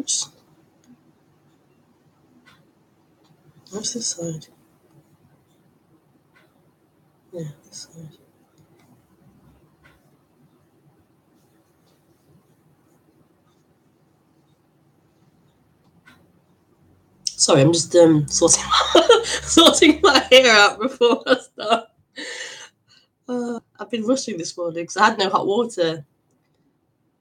Oops. What's this side? Yeah, this side. Sorry, I'm just sorting my hair out before I start. I've been rushing this morning because I had no hot water.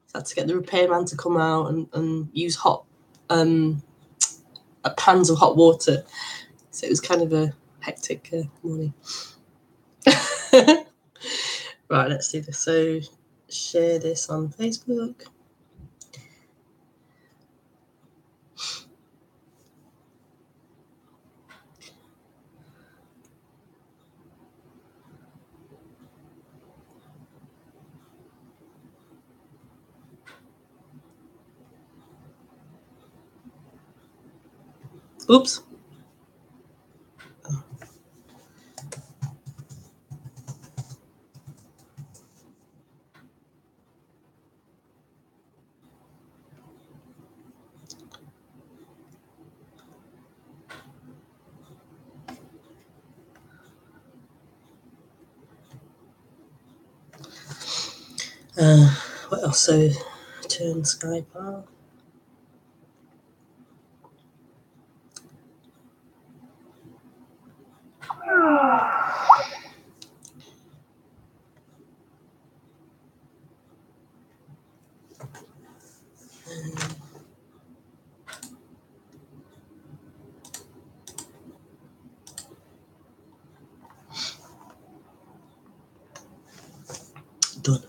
So I had to get the repairman to come out and use hot pans of hot water. So it was kind of a hectic morning. Right, let's do this. So share this on Facebook. Oops. What else? So turn Skype on. Done.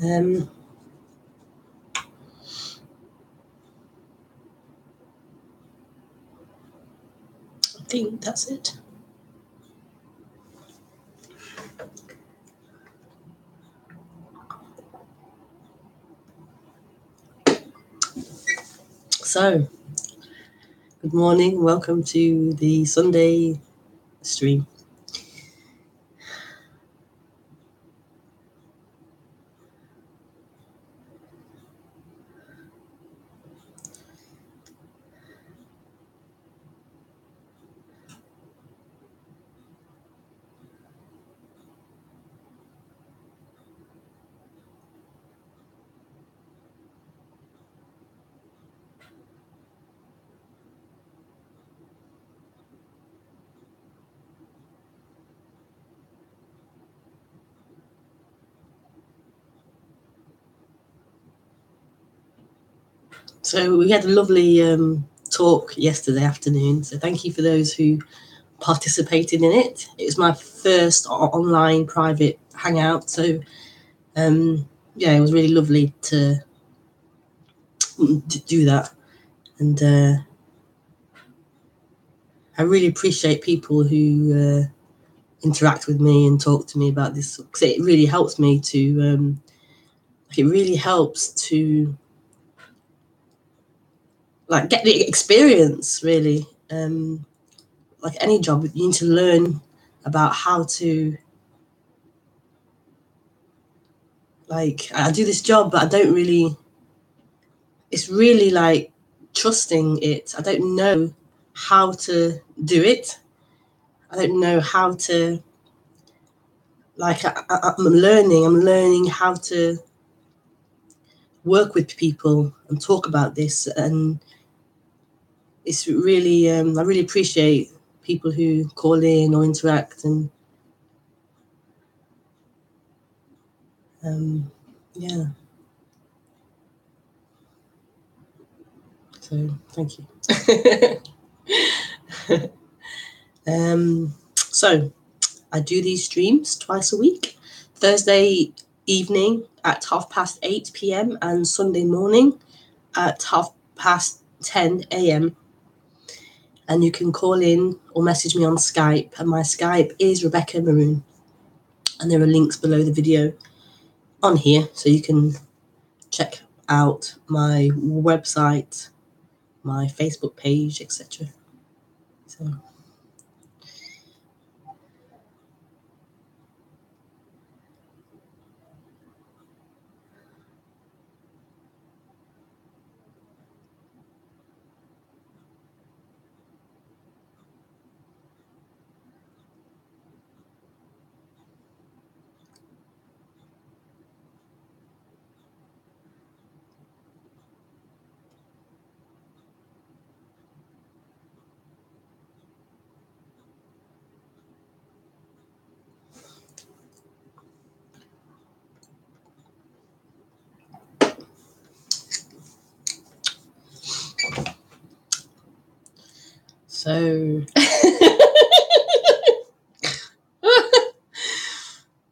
I think that's it. So, good morning. Welcome to the Sunday stream. So we had a lovely talk yesterday afternoon. So thank you for those who participated in it. It was my first online private hangout. So yeah, it was really lovely to do that. And I really appreciate people who interact with me and talk to me about this, because it really helps me to it really helps to like get the experience, really. Like any job, you need to learn about how to, like, I do this job, but I don't really, it's really like trusting it. I don't know how to do it. I don't know how to, like, I'm learning how to work with people and talk about this. And it's really, I really appreciate people who call in or interact, and yeah. So thank you. So I do these streams twice a week, Thursday evening at 8:30 p.m. and Sunday morning at 10:30 a.m. And you can call in or message me on Skype, and my Skype is Rebekah Maroon, and there are links below the video on here, so you can check out my website, my Facebook page, etc. So,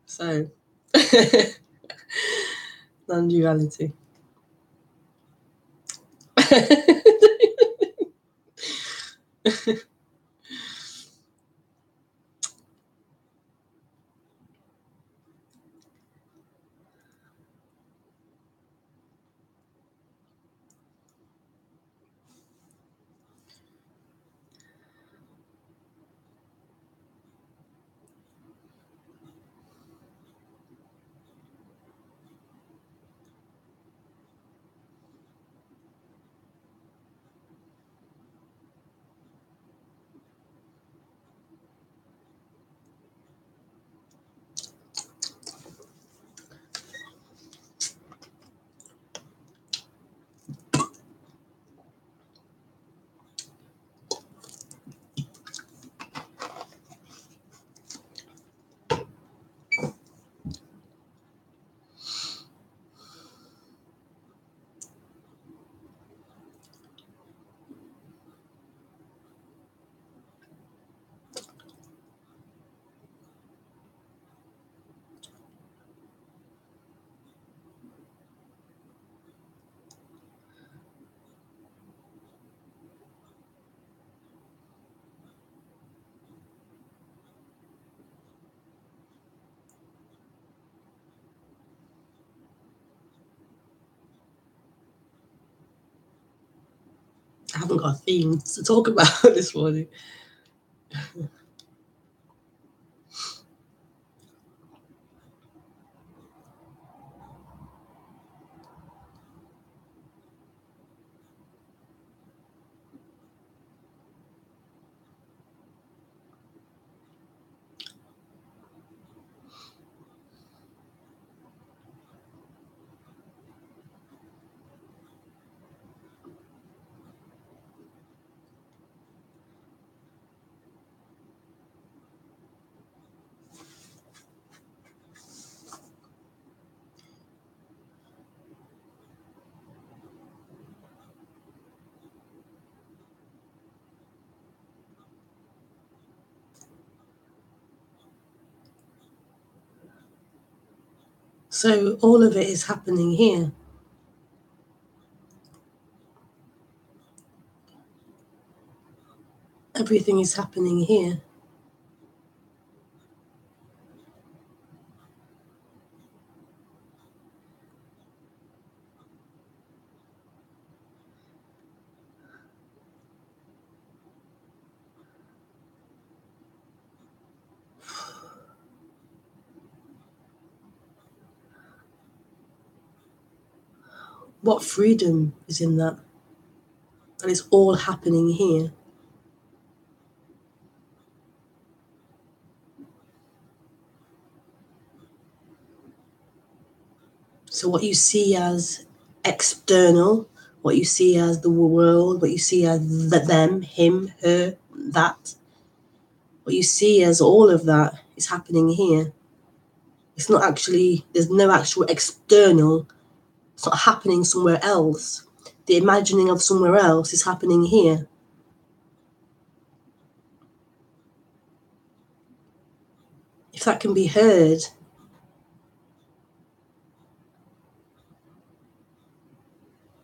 so non-duality. I haven't got a theme to talk about this morning. So all of it is happening here. Everything is happening here. What freedom is in that? And it's all happening here. So what you see as external, what you see as the world, what you see as them, him, her, that, what you see as all of that is happening here. It's not actually, there's no actual external, it's not happening somewhere else. The imagining of somewhere else is happening here. If that can be heard,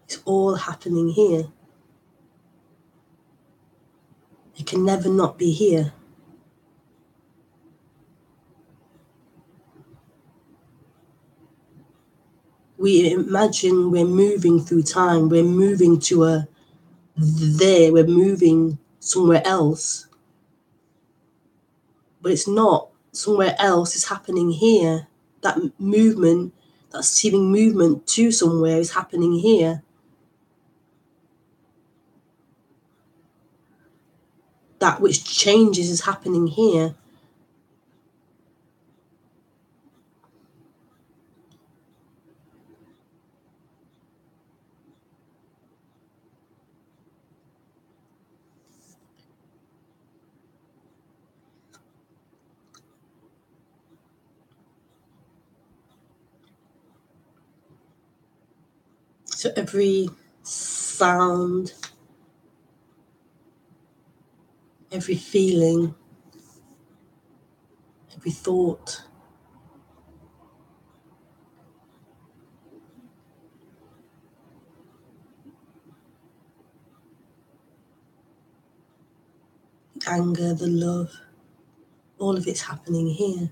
it's all happening here. It can never not be here. We imagine we're moving through time, we're moving to a there, we're moving somewhere else. But it's not. Somewhere else is happening here. That movement, that seeming movement to somewhere is happening here. That which changes is happening here. So every sound, every feeling, every thought, the anger, the love, all of it's happening here.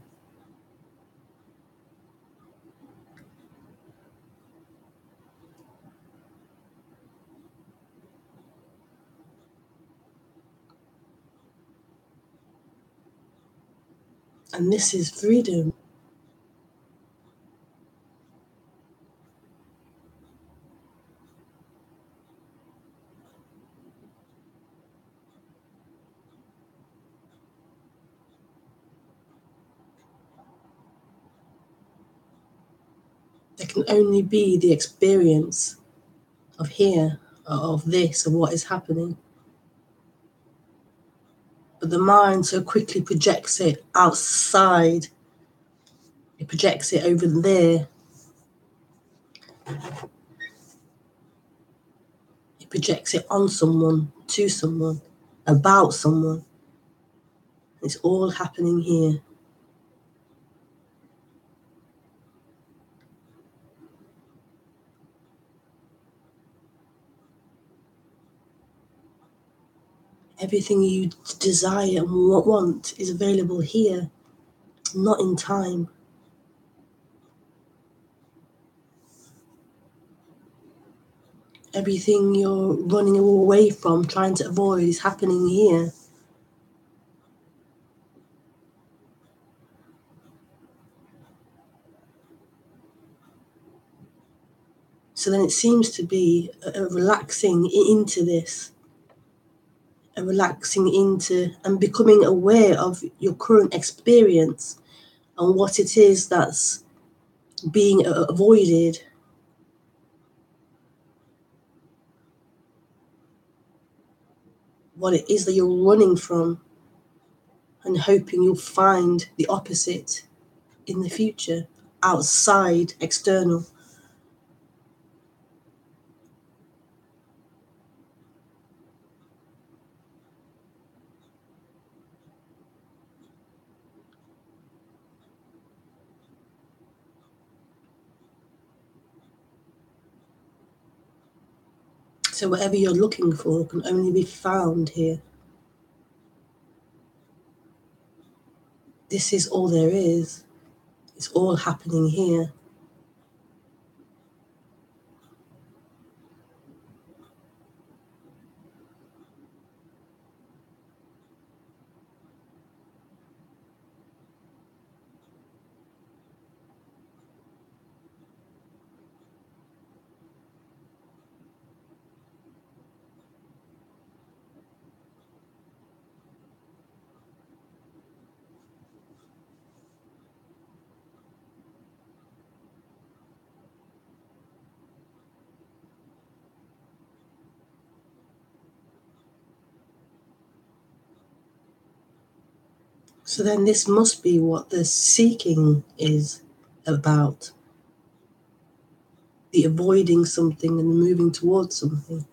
And this is freedom. There can only be the experience of here, of this, of what is happening. But the mind so quickly projects it outside. It projects it over there. It projects it on someone, to someone, about someone. It's all happening here. Everything you desire and want is available here, not in time. Everything you're running away from, trying to avoid, is happening here. So then it seems to be a relaxing into this, a relaxing into and becoming aware of your current experience and what it is that's being avoided. What it is that you're running from, and hoping you'll find the opposite in the future, outside, external. So whatever you're looking for can only be found here. This is all there is. It's all happening here. So then this must be what the seeking is about. The avoiding something and moving towards something.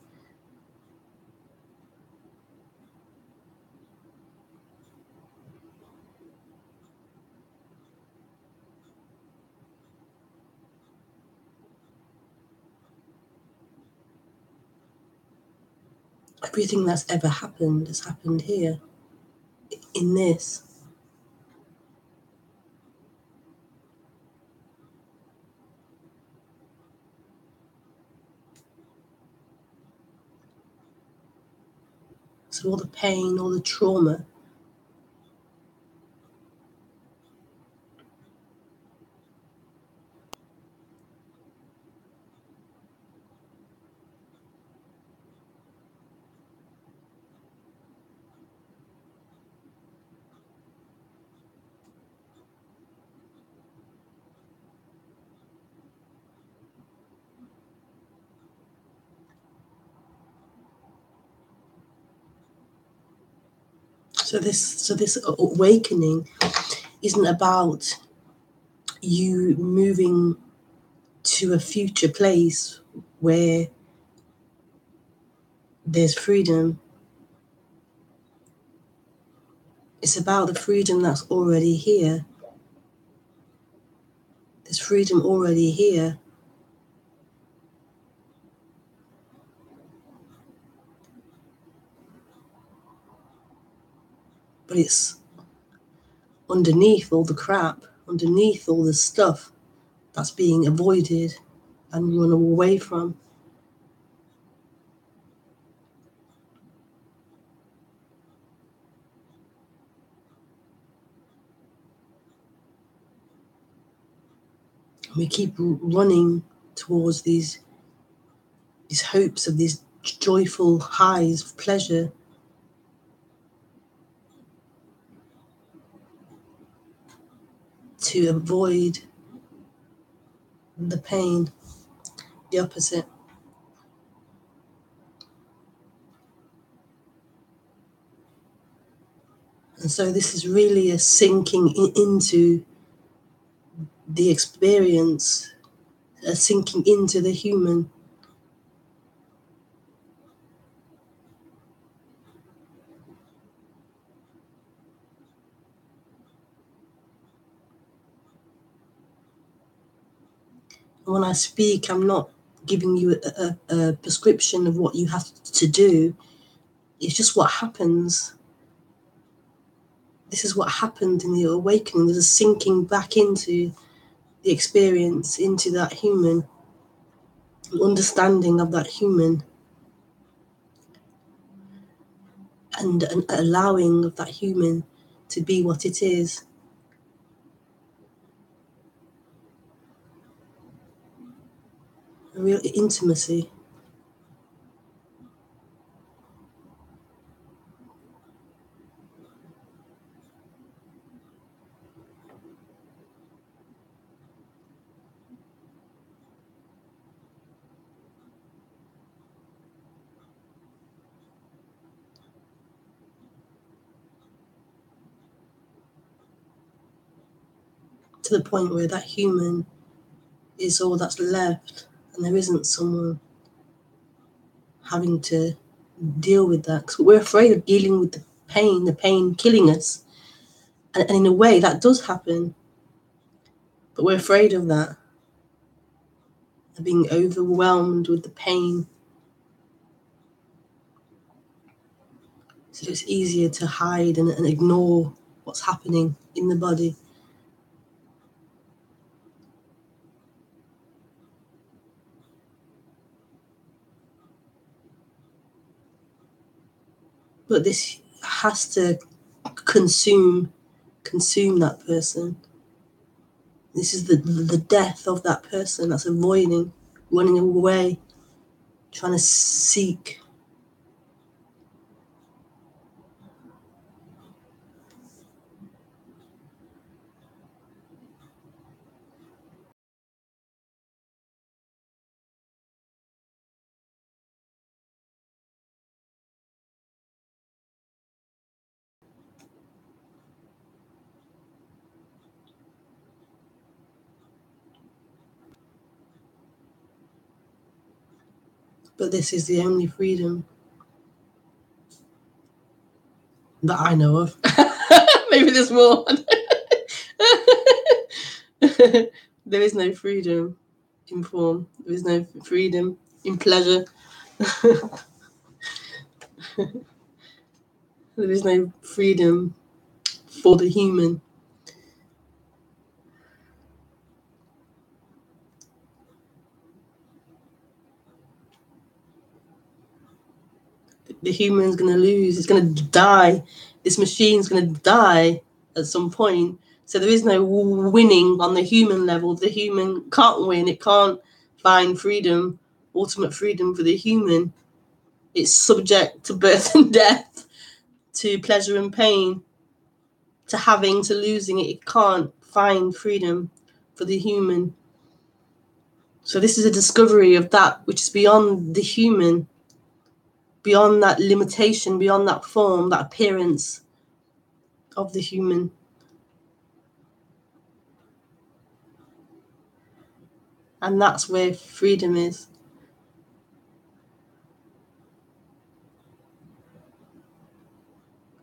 Everything that's ever happened has happened here, in this. So all the pain, all the trauma, so this awakening isn't about you moving to a future place where there's freedom. It's about the freedom that's already here. There's freedom already here. But it's underneath all the crap, underneath all the stuff that's being avoided and run away from. We keep running towards these hopes of these joyful highs of pleasure, to avoid the pain, the opposite. And so this is really a sinking into the experience, a sinking into the human. When I speak, I'm not giving you a prescription of what you have to do. It's just what happens. This is what happened in the awakening. There's a sinking back into the experience, into that human, an understanding of that human, and an allowing of that human to be what it is. A real intimacy. To the point where that human is all that's left, and there isn't someone having to deal with that. Because we're afraid of dealing with the pain killing us. And in a way, that does happen. But we're afraid of that, of being overwhelmed with the pain. So it's easier to hide and ignore what's happening in the body. But this has to consume that person. This is the death of that person that's avoiding, running away, trying to seek. But this is the only freedom that I know of. Maybe there's more. There is no freedom in form. There is no freedom in pleasure. There is no freedom for the human. The human's going to lose. It's going to die. This machine's going to die at some point. So there is no winning on the human level. The human can't win. It can't find freedom, ultimate freedom for the human. It's subject to birth and death, to pleasure and pain, to having, to losing it. It can't find freedom for the human. So this is a discovery of that which is beyond the human, beyond that limitation, beyond that form, that appearance of the human. And that's where freedom is.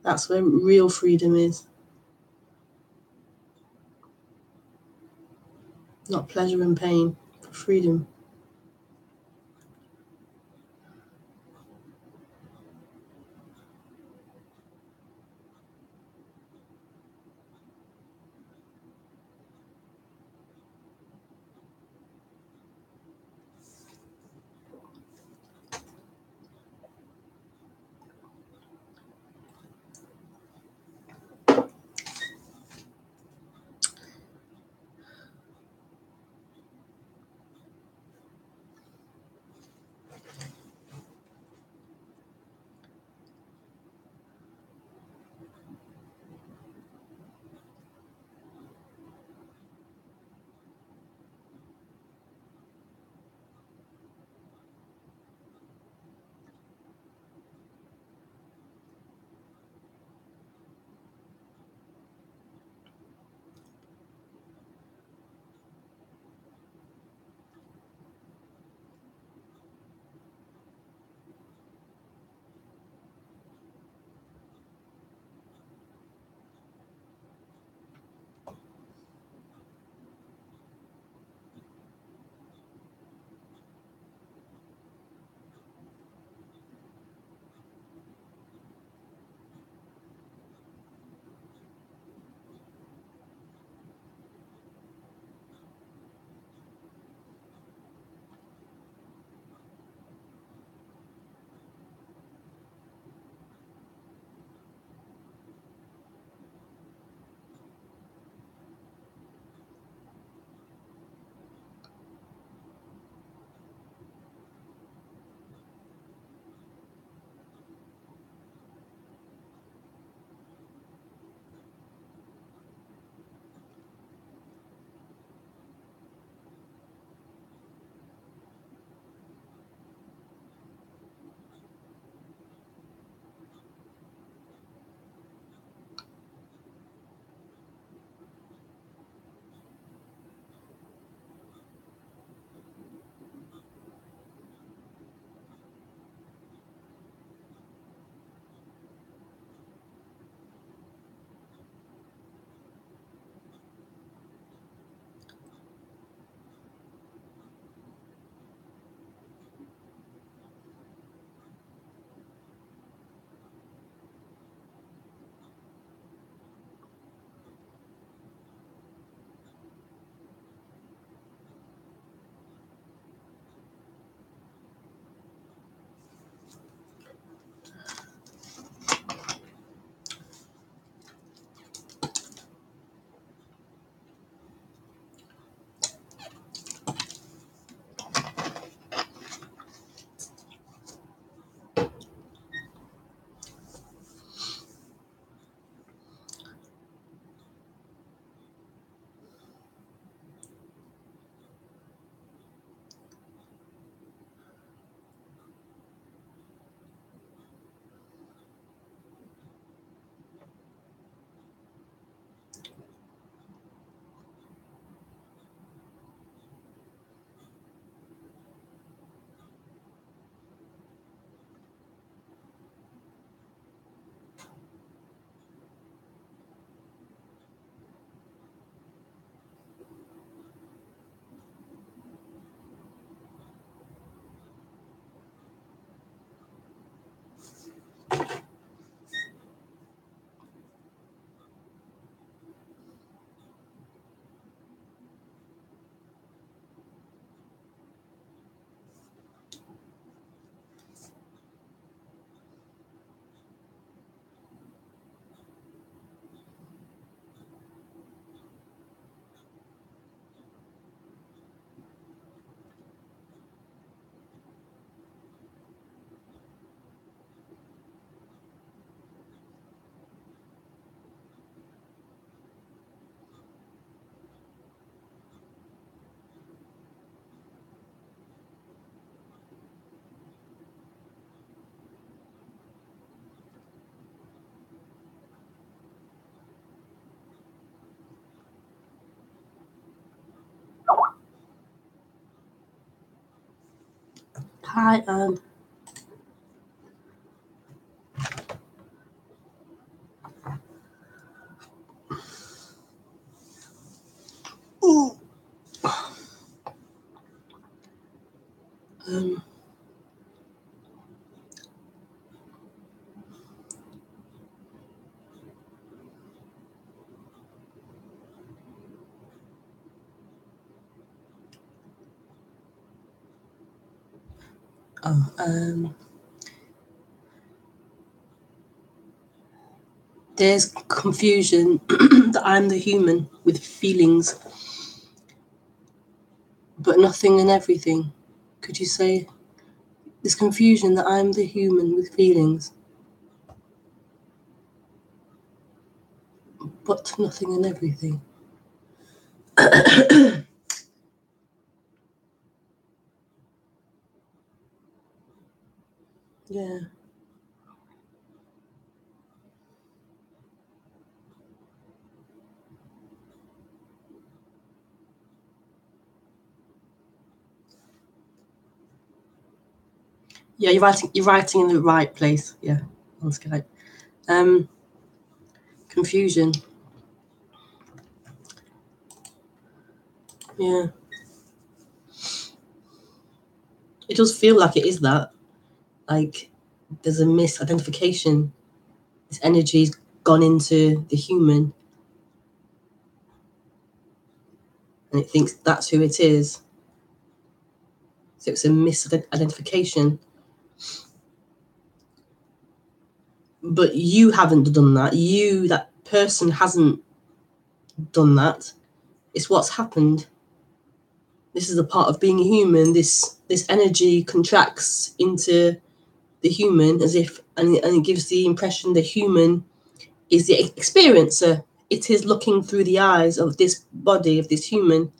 That's where real freedom is. Not pleasure and pain, but freedom. Hi, Anne. There's confusion that I'm the human with feelings, but nothing and everything. Could you say there's confusion that I'm the human with feelings, but nothing and everything? Yeah. Yeah, you're writing in the right place. Yeah, on Skype. Confusion. Yeah. It does feel like it is that. Like there's a misidentification. This energy's gone into the human and it thinks that's who it is. So it's a misidentification. But you haven't done that. That person hasn't done that. It's what's happened. This is a part of being a human. This energy contracts into the human as if, and it gives the impression the human is the experiencer. It is looking through the eyes of this body, of this human.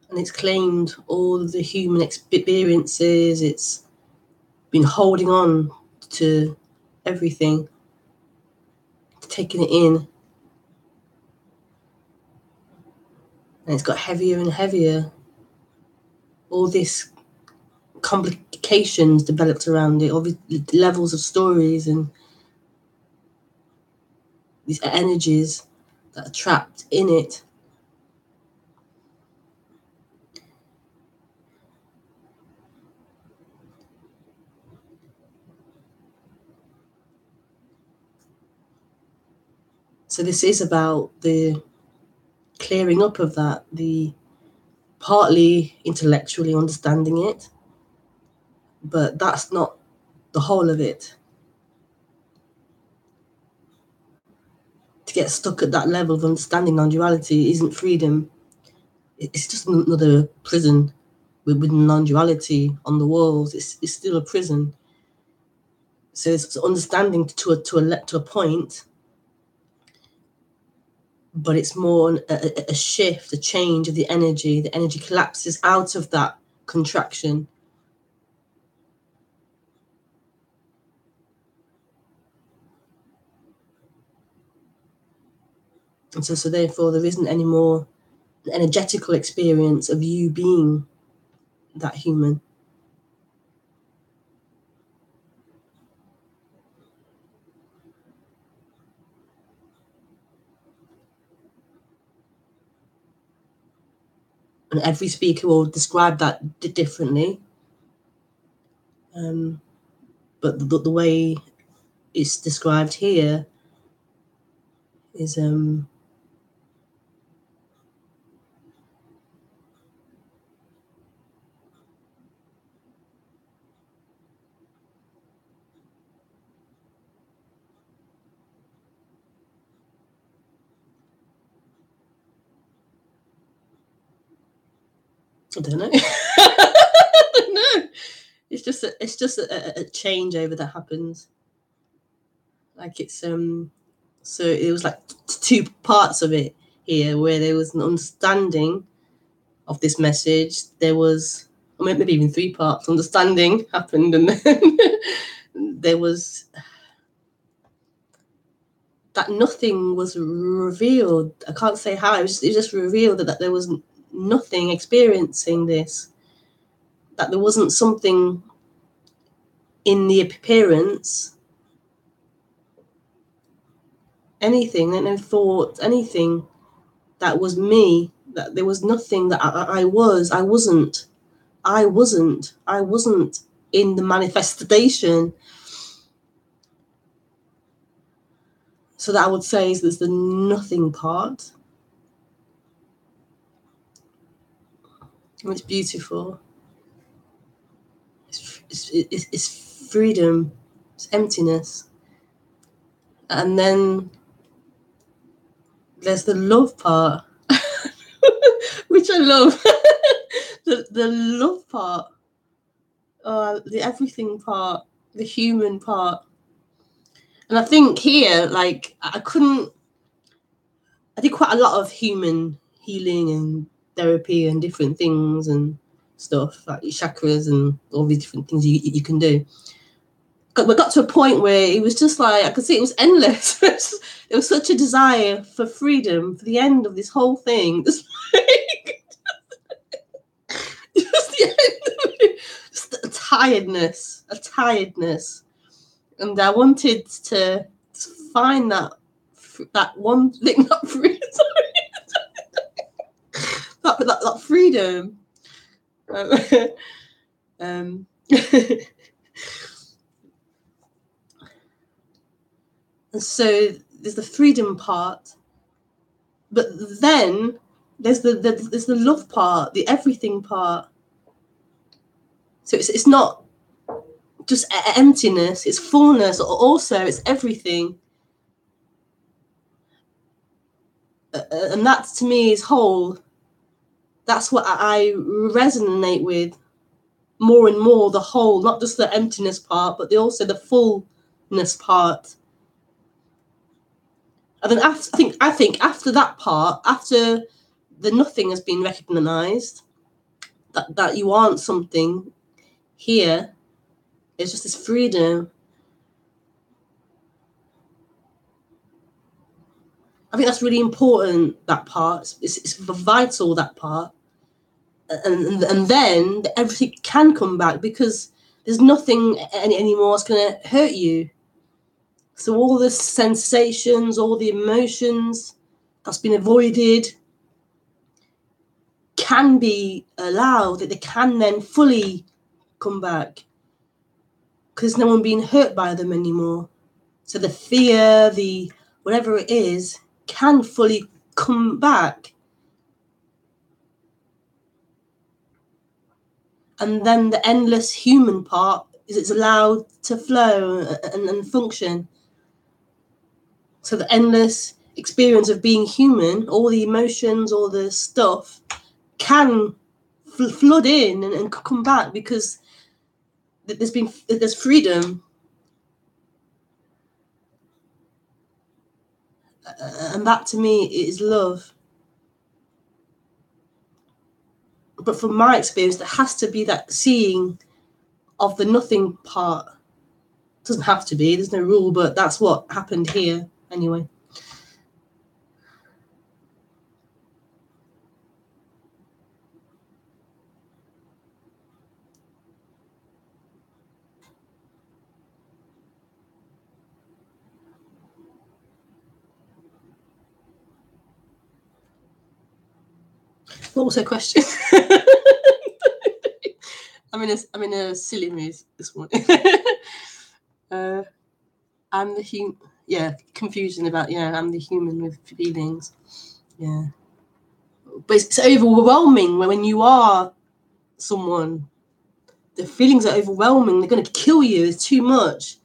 And it's claimed all the human experiences. It's been holding on to everything, taking it in. And it's got heavier and heavier. All this complications developed around it, all the levels of stories and these energies that are trapped in it. So this is about the clearing up of that, the partly intellectually understanding it, but that's not the whole of it. To get stuck at that level of understanding non-duality isn't freedom. It's just another prison with non-duality on the walls. It's still a prison. So it's understanding to a point, but it's more a shift, a change of the energy. The energy collapses out of that contraction. And so therefore there isn't any more an energetical experience of you being that human. And every speaker will describe that differently. But the way it's described here is I don't know. I don't know. It's just a changeover that happens. Like it's so it was like two parts of it here, where there was an understanding of this message. There was, or maybe even three parts. Understanding happened, and then there was that nothing was revealed. I can't say how. It was just revealed that there was nothing experiencing this. That there wasn't something in the appearance, anything, no thought, anything that was me. That there was nothing that I wasn't in the manifestation. So that I would say is there's the nothing part. And it's beautiful. It's freedom. It's emptiness. And then there's the love part, which I love. the love part, the everything part, the human part. And I think here, like, I did quite a lot of human healing and therapy and different things and stuff, like chakras and all these different things you can do. We got to a point where it was just like, I could see it was endless. There was such a desire for freedom for the end of this whole thing. Just the end of it. Just a tiredness. And I wanted to find that one thing, that freedom. that freedom. And so there's the freedom part, but then there's the love part, the everything part. So it's not just emptiness, it's fullness. Also, it's everything. And that to me is whole. That's what I resonate with more and more, the whole, not just the emptiness part, but also the fullness part. And then I think after that part, after the nothing has been recognized, that you aren't something here, it's just this freedom. I think that's really important, that part. It's vital, that part. And then everything can come back because there's nothing anymore that's going to hurt you. So all the sensations, all the emotions that's been avoided can be allowed, that they can then fully come back because no one being hurt by them anymore. So the fear, the whatever it is, can fully come back. And then the endless human part is it's allowed to flow and function. So the endless experience of being human, all the emotions, all the stuff, can flood in and come back because there's freedom. And that to me is love. But from my experience, there has to be that seeing of the nothing part. It doesn't have to be, there's no rule, but that's what happened here anyway. What was her question? I'm in a silly mood this morning. I'm the human. Yeah, confusion about I'm the human with feelings. Yeah, but it's overwhelming when you are someone. The feelings are overwhelming. They're going to kill you. It's too much.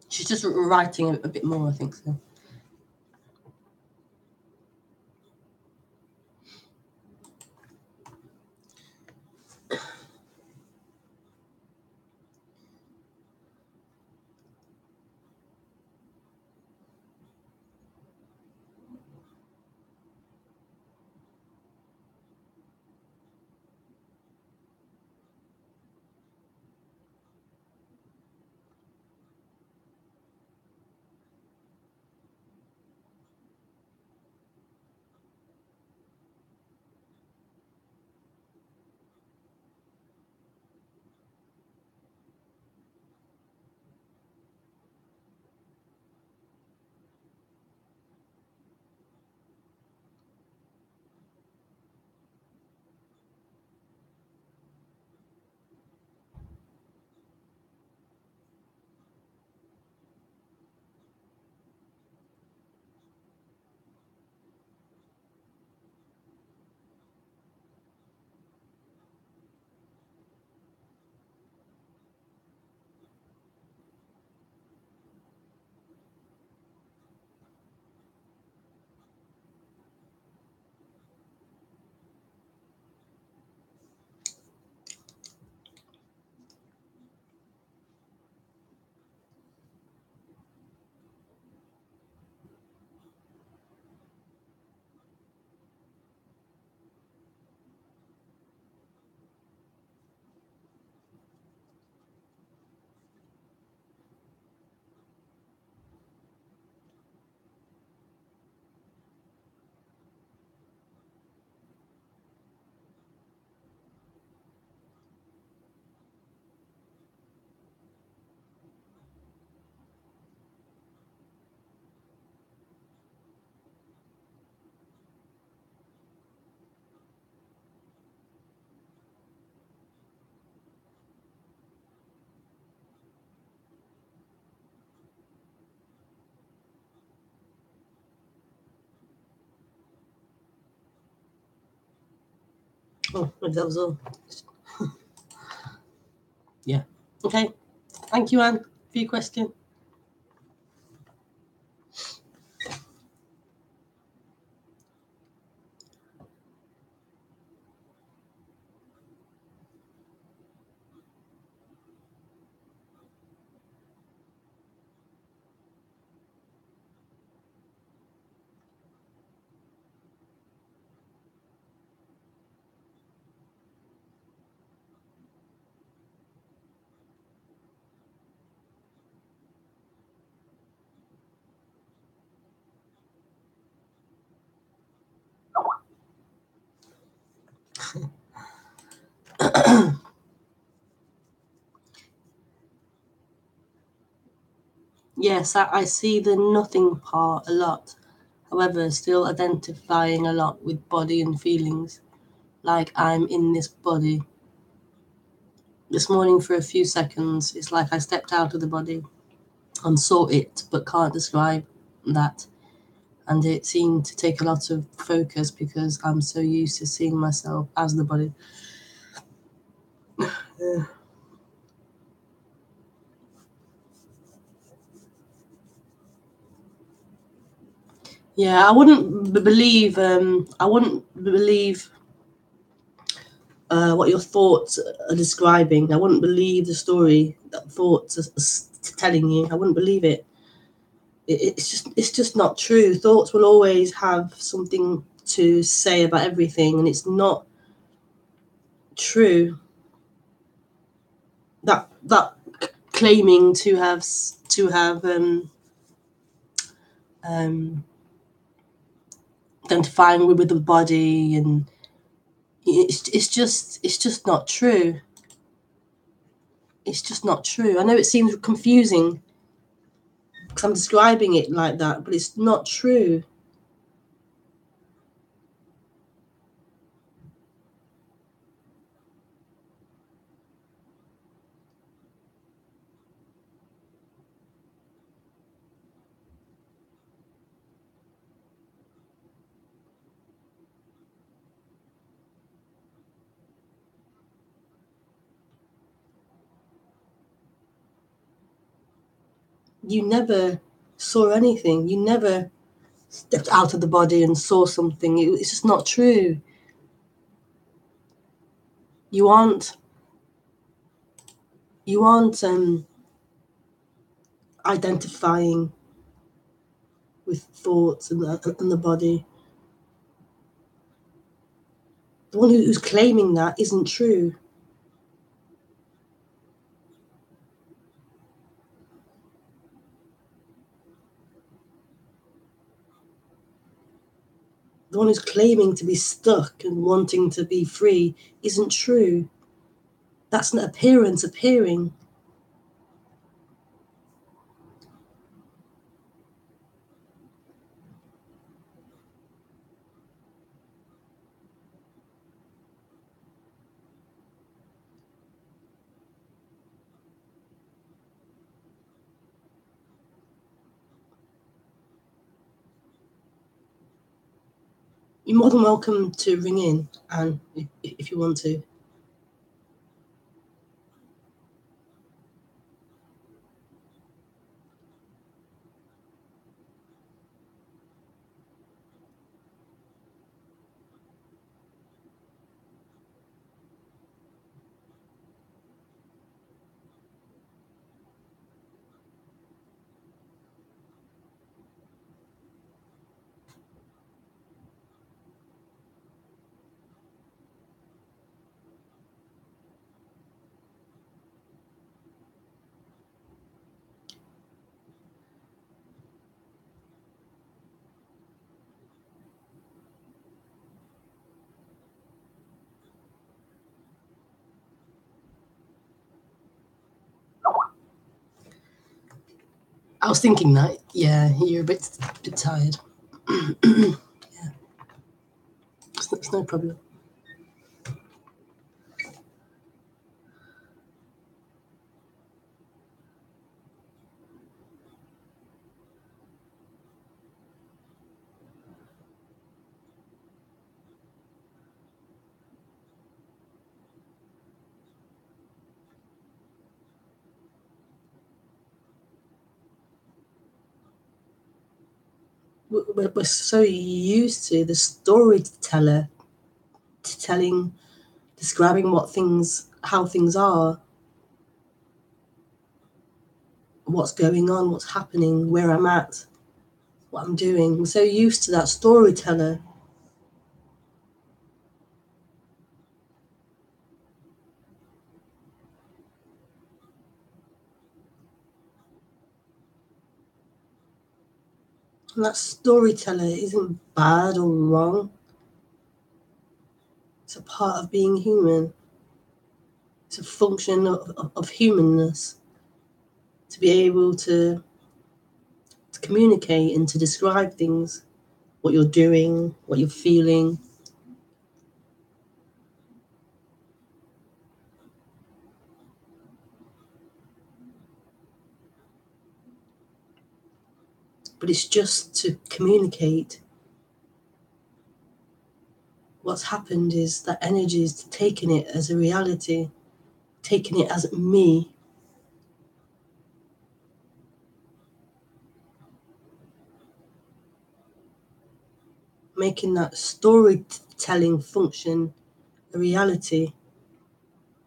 She's just writing a bit more, I think so. Oh, maybe that was all. Yeah. Okay. Thank you, Anne, for your question. Yes, I see the nothing part a lot. However, still identifying a lot with body and feelings, like I'm in this body. This morning, for a few seconds, it's like I stepped out of the body and saw it, but can't describe that. And it seemed to take a lot of focus because I'm so used to seeing myself as the body. Yeah, I wouldn't believe. What your thoughts are describing. I wouldn't believe the story that thoughts are telling you. I wouldn't believe it. It's just not true. Thoughts will always have something to say about everything, and it's not true. That claiming to have identifying with the body, and it's just not true. It's just not true. I know it seems confusing because I'm describing it like that, but it's not true. You never saw anything. You never stepped out of the body and saw something. It's just not true. You aren't identifying with thoughts and the body. The one who's claiming that isn't true. The one who's claiming to be stuck and wanting to be free isn't true. That's an appearance appearing. You're more than welcome to ring in, and if you want to. I was thinking that, yeah, you're a bit tired. Yeah, it's no problem. We're so used to the storyteller describing how things are, what's going on, what's happening, where I'm at, what I'm doing. We're so used to that storyteller. And that storyteller isn't bad or wrong. It's a part of being human. It's a function of humanness, to be able to communicate and to describe things, what you're doing, what you're feeling. But it's just to communicate. What's happened is that energy is taking it as a reality, taking it as me. Making that storytelling function a reality,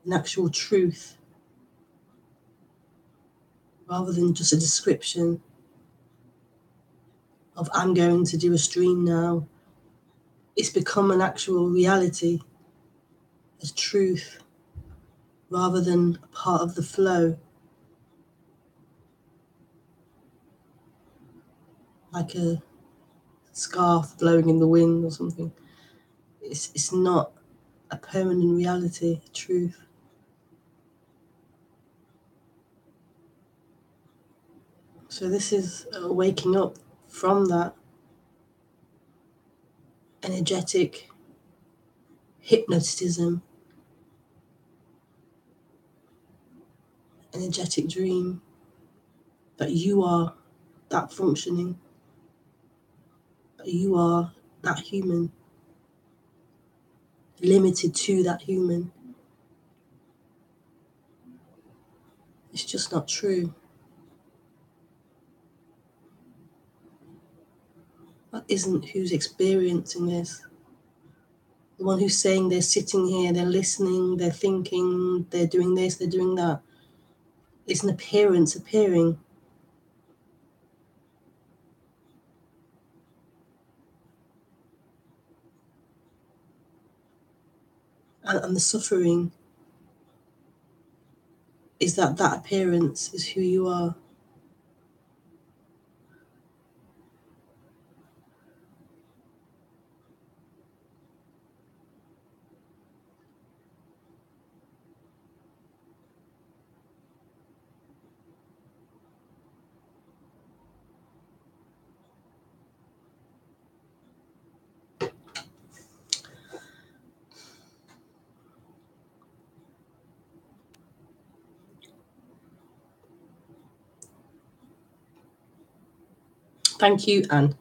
an actual truth, rather than just a description of I'm going to do a stream now. It's become an actual reality, as truth, rather than a part of the flow, like a scarf blowing in the wind or something. It's not a permanent reality, truth. So this is waking up from that energetic hypnotism, energetic dream, that you are that functioning, that you are that human, limited to that human. It's just not true. That isn't who's experiencing this. The one who's saying they're sitting here, they're listening, they're thinking, they're doing this, they're doing that. It's an appearance appearing. And the suffering is that appearance is who you are. Thank you, Anne.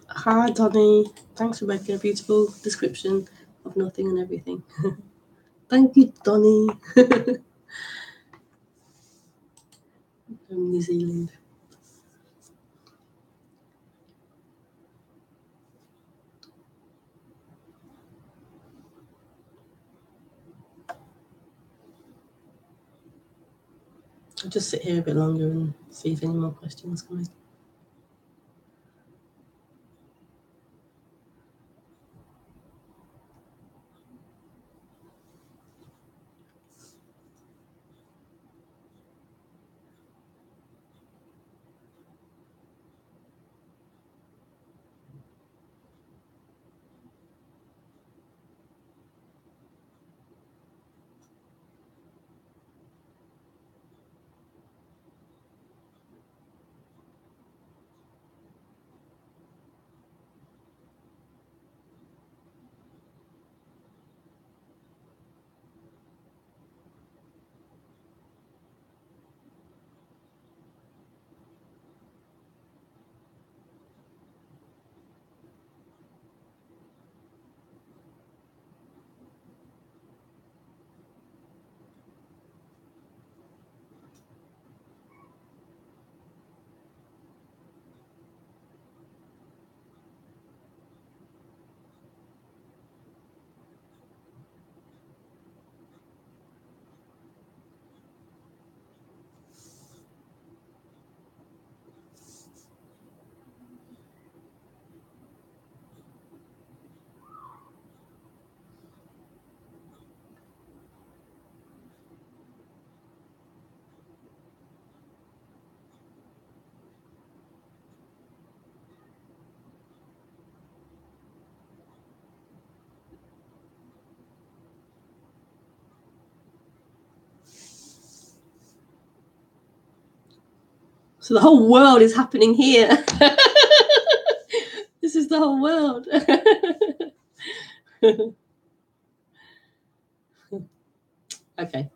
Hi, Donnie. Thanks, Rebekah. Beautiful description of nothing and everything. Thank you, Donnie. From New Zealand. I'll just sit here a bit longer and see if any more questions come in. So the whole world is happening here. This is the whole world. Okay,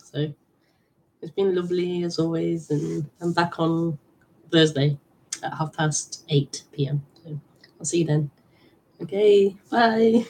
so it's been lovely as always, and I'm back on Thursday at 8:30 p.m. So I'll see you then. Okay, bye.